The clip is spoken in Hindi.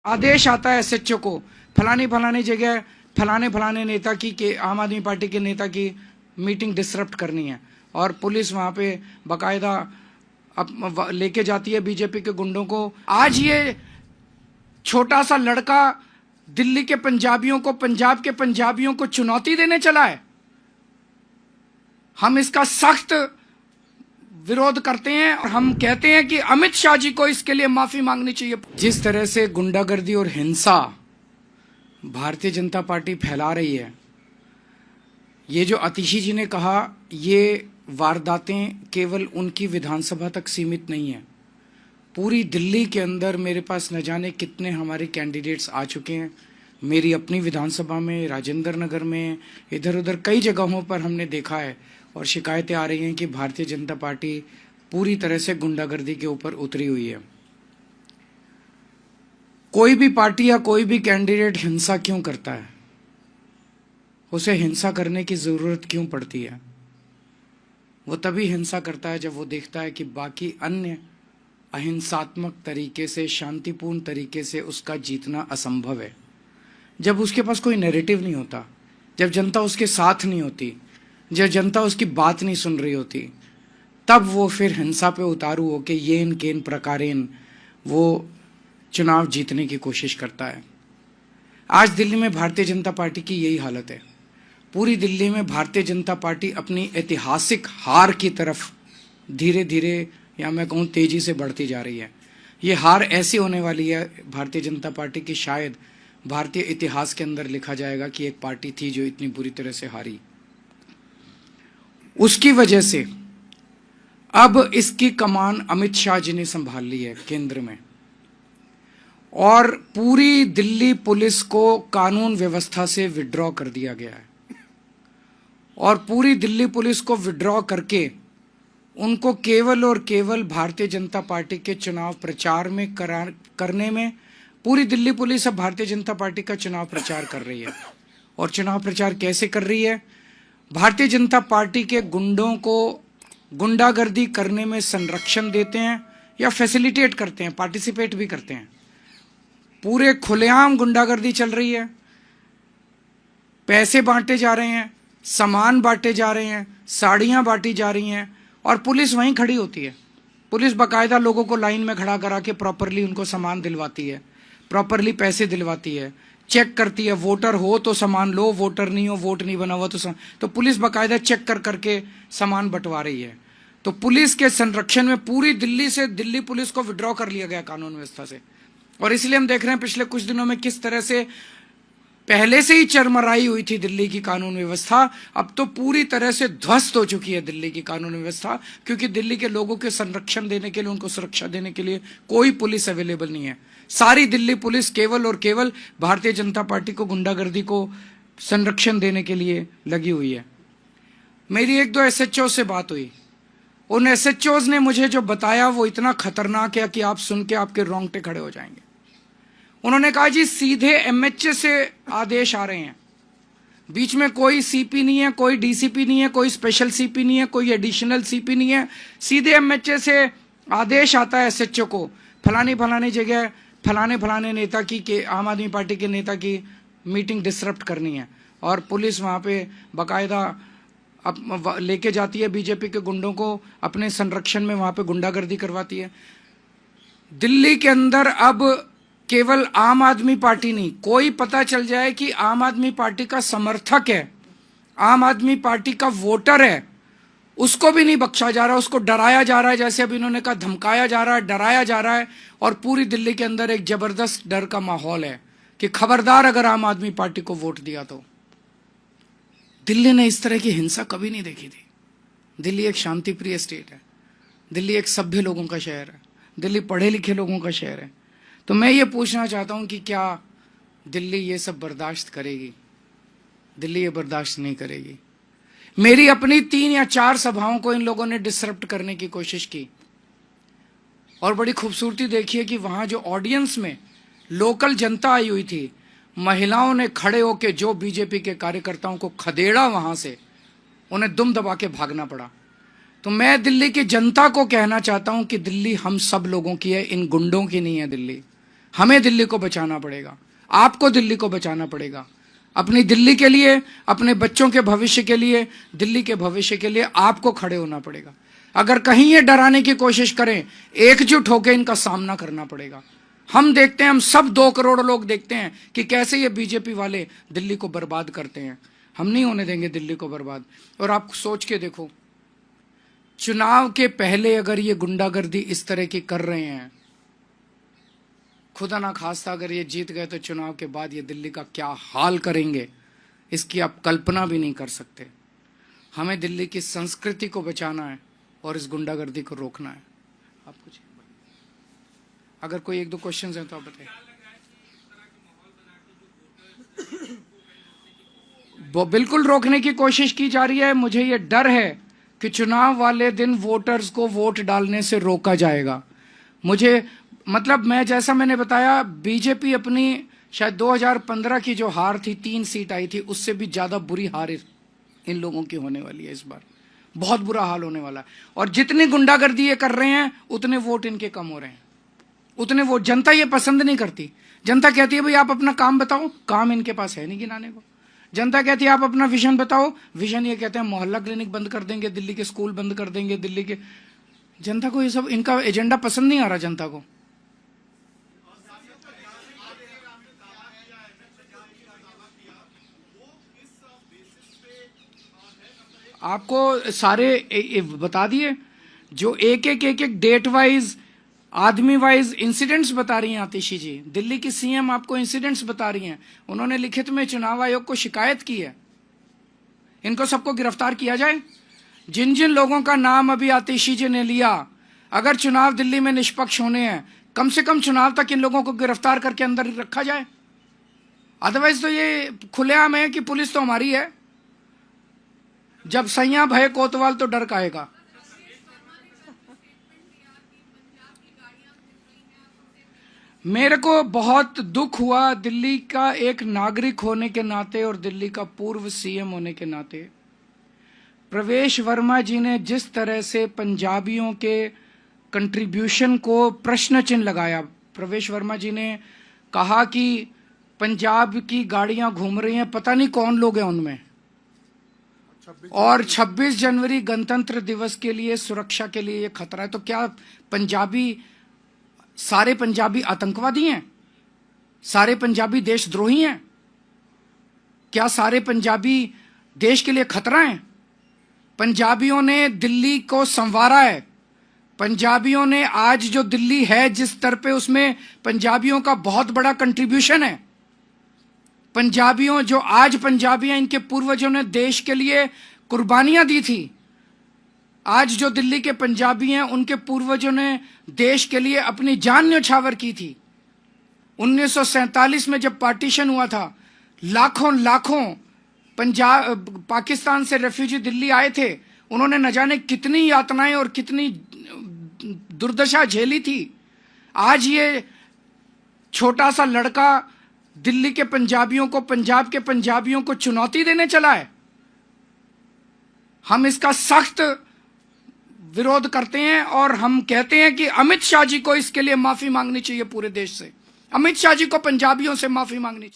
आदेश आता है एसएचओ को फलानी फलानी जगह फलाने फलाने नेता की के आम आदमी पार्टी के नेता की मीटिंग डिसरप्ट करनी है और पुलिस वहां पे बकायदा लेके जाती है बीजेपी के गुंडों को। आज ये छोटा सा लड़का दिल्ली के पंजाबियों को, पंजाब के पंजाबियों को चुनौती देने चला है। हम इसका सख्त विरोध करते हैं और हम कहते हैं कि अमित शाह जी को इसके लिए माफी मांगनी चाहिए। जिस तरह से गुंडागर्दी और हिंसा भारतीय जनता पार्टी फैला रही है, ये जो आतिशी जी ने कहा, ये वारदातें केवल उनकी विधानसभा तक सीमित नहीं है। पूरी दिल्ली के अंदर मेरे पास न जाने कितने हमारे कैंडिडेट्स आ चुके हैं। मेरी अपनी विधानसभा में, राजेंद्र नगर में, इधर उधर कई जगहों पर हमने देखा है और शिकायतें आ रही हैं कि भारतीय जनता पार्टी पूरी तरह से गुंडागर्दी के ऊपर उतरी हुई है। कोई भी पार्टी या कोई भी कैंडिडेट हिंसा क्यों करता है? उसे हिंसा करने की जरूरत क्यों पड़ती है? वो तभी हिंसा करता है जब वो देखता है कि बाकी अन्य अहिंसात्मक तरीके से, शांतिपूर्ण तरीके से उसका जीतना असंभव है। जब उसके पास कोई नैरेटिव नहीं होता, जब जनता उसके साथ नहीं होती, जब जनता उसकी बात नहीं सुन रही होती, तब वो फिर हिंसा पे उतारू होके येन केन प्रकारेन वो चुनाव जीतने की कोशिश करता है। आज दिल्ली में भारतीय जनता पार्टी की यही हालत है। पूरी दिल्ली में भारतीय जनता पार्टी अपनी ऐतिहासिक हार की तरफ धीरे धीरे, या मैं कहूँ तेजी से बढ़ती जा रही है। ये हार ऐसी होने वाली है भारतीय जनता पार्टी की, शायद भारतीय इतिहास के अंदर लिखा जाएगा कि एक पार्टी थी जो इतनी बुरी तरह से हारी। उसकी वजह से अब इसकी कमान अमित शाह जी ने संभाल ली है केंद्र में, और पूरी दिल्ली पुलिस को कानून व्यवस्था से विड्रॉ कर दिया गया है। और पूरी दिल्ली पुलिस को विड्रॉ करके उनको केवल और केवल भारतीय जनता पार्टी के चुनाव प्रचार में करने में, पूरी दिल्ली पुलिस अब भारतीय जनता पार्टी का चुनाव प्रचार कर रही है। और चुनाव प्रचार कैसे कर रही है? भारतीय जनता पार्टी के गुंडों को गुंडागर्दी करने में संरक्षण देते हैं या फैसिलिटेट करते हैं, पार्टिसिपेट भी करते हैं। पूरे खुलेआम गुंडागर्दी चल रही है, पैसे बांटे जा रहे हैं, सामान बांटे जा रहे हैं, साड़ियां बांटी जा रही हैं, और पुलिस वहीं खड़ी होती है। पुलिस बाकायदा लोगों को लाइन में खड़ा करा के प्रॉपरली उनको सामान दिलवाती है, प्रॉपरली पैसे दिलवाती है, चेक करती है। वोटर हो तो सामान लो, वोटर नहीं हो, वोट नहीं बना हुआ तो पुलिस बाकायदा चेक कर करके सामान बंटवा रही है। तो पुलिस के संरक्षण में पूरी दिल्ली से दिल्ली पुलिस को विड्रॉ कर लिया गया कानून व्यवस्था से। और इसलिए हम देख रहे हैं पिछले कुछ दिनों में किस तरह से पहले से ही चरमराई हुई थी दिल्ली की कानून व्यवस्था, अब तो पूरी तरह से ध्वस्त हो चुकी है दिल्ली की कानून व्यवस्था, क्योंकि दिल्ली के लोगों के संरक्षण देने के लिए, उनको सुरक्षा देने के लिए कोई पुलिस अवेलेबल नहीं है। सारी दिल्ली पुलिस केवल और केवल भारतीय जनता पार्टी को, गुंडागर्दी को संरक्षण देने के लिए लगी हुई है। मेरी एक दो एसएचओ से बात हुई, उन एसएचओ ने मुझे जो बताया वो इतना खतरनाक है कि आप सुन के आपके रोंगटे खड़े हो जाएंगे। उन्होंने कहा जी सीधे एमएचए से आदेश आ रहे हैं, बीच में कोई सीपी नहीं है, कोई डीसीपी नहीं है, कोई स्पेशल सीपी नहीं है, कोई एडिशनल सीपी नहीं है, सीधे एमएचए से आदेश आता है एसएचओ को फलानी फलानी जगह फलाने फलाने नेता की के आम आदमी पार्टी के नेता की मीटिंग डिसरप्ट करनी है। और पुलिस वहां पे बकायदा लेके जाती है बीजेपी के गुंडों को, अपने संरक्षण में वहां पे गुंडागर्दी करवाती है। दिल्ली के अंदर अब केवल आम आदमी पार्टी नहीं, कोई पता चल जाए कि आम आदमी पार्टी का समर्थक है, आम आदमी पार्टी का वोटर है, उसको भी नहीं बख्शा जा रहा, उसको डराया जा रहा है। जैसे अभी इन्होंने कहा, धमकाया जा रहा है, डराया जा रहा है। और पूरी दिल्ली के अंदर एक जबरदस्त डर का माहौल है कि खबरदार अगर आम आदमी पार्टी को वोट दिया तो। दिल्ली ने इस तरह की हिंसा कभी नहीं देखी थी। दिल्ली एक शांतिप्रिय स्टेट है, दिल्ली एक सभ्य लोगों का शहर है, दिल्ली पढ़े लिखे लोगों का शहर है। तो मैं ये पूछना चाहता हूं कि क्या दिल्ली ये सब बर्दाश्त करेगी? दिल्ली ये बर्दाश्त नहीं करेगी। मेरी अपनी 3 या 4 सभाओं को इन लोगों ने डिसरप्ट करने की कोशिश की, और बड़ी खूबसूरती देखिए कि वहां जो ऑडियंस में लोकल जनता आई हुई थी, महिलाओं ने खड़े होकर जो बीजेपी के कार्यकर्ताओं को खदेड़ा, वहां से उन्हें दुम दबा के भागना पड़ा। तो मैं दिल्ली की जनता को कहना चाहता हूं कि दिल्ली हम सब लोगों की है, इन गुंडों की नहीं है दिल्ली। हमें दिल्ली को बचाना पड़ेगा, आपको दिल्ली को बचाना पड़ेगा, अपनी दिल्ली के लिए, अपने बच्चों के भविष्य के लिए, दिल्ली के भविष्य के लिए आपको खड़े होना पड़ेगा। अगर कहीं ये डराने की कोशिश करें, एकजुट होकर इनका सामना करना पड़ेगा। हम देखते हैं, हम सब 2 करोड़ लोग देखते हैं कि कैसे ये बीजेपी वाले दिल्ली को बर्बाद करते हैं। हम नहीं होने देंगे दिल्ली को बर्बाद। और आप सोच के देखो, चुनाव के पहले अगर ये गुंडागर्दी इस तरह की कर रहे हैं, खुदा ना खास्ता अगर ये जीत गए तो चुनाव के बाद ये दिल्ली का क्या हाल करेंगे, इसकी आप कल्पना भी नहीं कर सकते। हमें दिल्ली की संस्कृति को बचाना है और इस गुंडागर्दी को रोकना है। आप कुछ अगर कोई 1-2 क्वेश्चंस हैं तो आप बताइए। वो बिल्कुल रोकने की कोशिश की जा रही है। मुझे ये डर है कि चुनाव वाले दिन वोटर्स को वोट डालने से रोका जाएगा। मुझे मतलब मैंने बताया, बीजेपी अपनी शायद 2015 की जो हार थी, 3 सीट आई थी, उससे भी ज्यादा बुरी हार इन लोगों की होने वाली है। इस बार बहुत बुरा हाल होने वाला है। और जितनी गुंडागर्दी ये कर रहे हैं उतने वोट इनके कम हो रहे हैं, उतने वोट। जनता ये पसंद नहीं करती। जनता कहती है भाई आप अपना काम बताओ, काम इनके पास है नहीं गिनाने को। जनता कहती है आप अपना विजन बताओ, विजन ये कहते हैं मोहल्ला क्लिनिक बंद कर देंगे, दिल्ली के स्कूल बंद कर देंगे, दिल्ली के। जनता को ये सब, इनका एजेंडा पसंद नहीं आ रहा जनता को। आपको सारे बता दिए, जो एक डेट वाइज, आदमी वाइज इंसिडेंट्स बता रही हैं आतिशी जी। दिल्ली की सीएम आपको इंसिडेंट्स बता रही हैं। उन्होंने लिखित में चुनाव आयोग को शिकायत की है। इनको सबको गिरफ्तार किया जाए। जिन जिन लोगों का नाम अभी आतिशी जी ने लिया, अगर चुनाव दिल्ली में निष्पक्ष होने हैं, कम से कम चुनाव तक इन लोगों को गिरफ्तार करके अंदर रखा जाए। अदरवाइज तो ये खुलेआम है कि पुलिस तो हमारी है। जब सैया भय कोतवाल तो डर काहेगा। मेरे को बहुत दुख हुआ दिल्ली का एक नागरिक होने के नाते और दिल्ली का पूर्व सीएम होने के नाते। प्रवेश वर्मा जी ने जिस तरह से पंजाबियों के कंट्रीब्यूशन को प्रश्न चिन्ह लगाया। प्रवेश वर्मा जी ने कहा कि पंजाब की गाड़ियां घूम रही हैं, पता नहीं कौन लोग हैं उनमें, और 26 जनवरी गणतंत्र दिवस के लिए सुरक्षा के लिए ये खतरा है। तो क्या सारे पंजाबी आतंकवादी हैं? सारे पंजाबी देशद्रोही हैं? क्या सारे पंजाबी देश के लिए खतरा हैं? पंजाबियों ने दिल्ली को संवारा है। पंजाबियों ने आज जो दिल्ली है जिस स्तर पे, उसमें पंजाबियों का बहुत बड़ा कंट्रीब्यूशन है। पंजाबियों जो आज पंजाबी हैं, इनके पूर्वजों ने देश के लिए कुर्बानियां दी थी। आज जो दिल्ली के पंजाबी हैं, उनके पूर्वजों ने देश के लिए अपनी जान न्यौछावर की थी। 1947 में जब पार्टीशन हुआ था, लाखों पाकिस्तान से रेफ्यूजी दिल्ली आए थे। उन्होंने न जाने कितनी यातनाएं और कितनी दुर्दशा झेली थी। आज ये छोटा सा लड़का दिल्ली के पंजाबियों को, पंजाब के पंजाबियों को चुनौती देने चला है। हम इसका सख्त विरोध करते हैं और हम कहते हैं कि अमित शाह जी को इसके लिए माफी मांगनी चाहिए पूरे देश से। अमित शाह जी को पंजाबियों से माफी मांगनी चाहिए।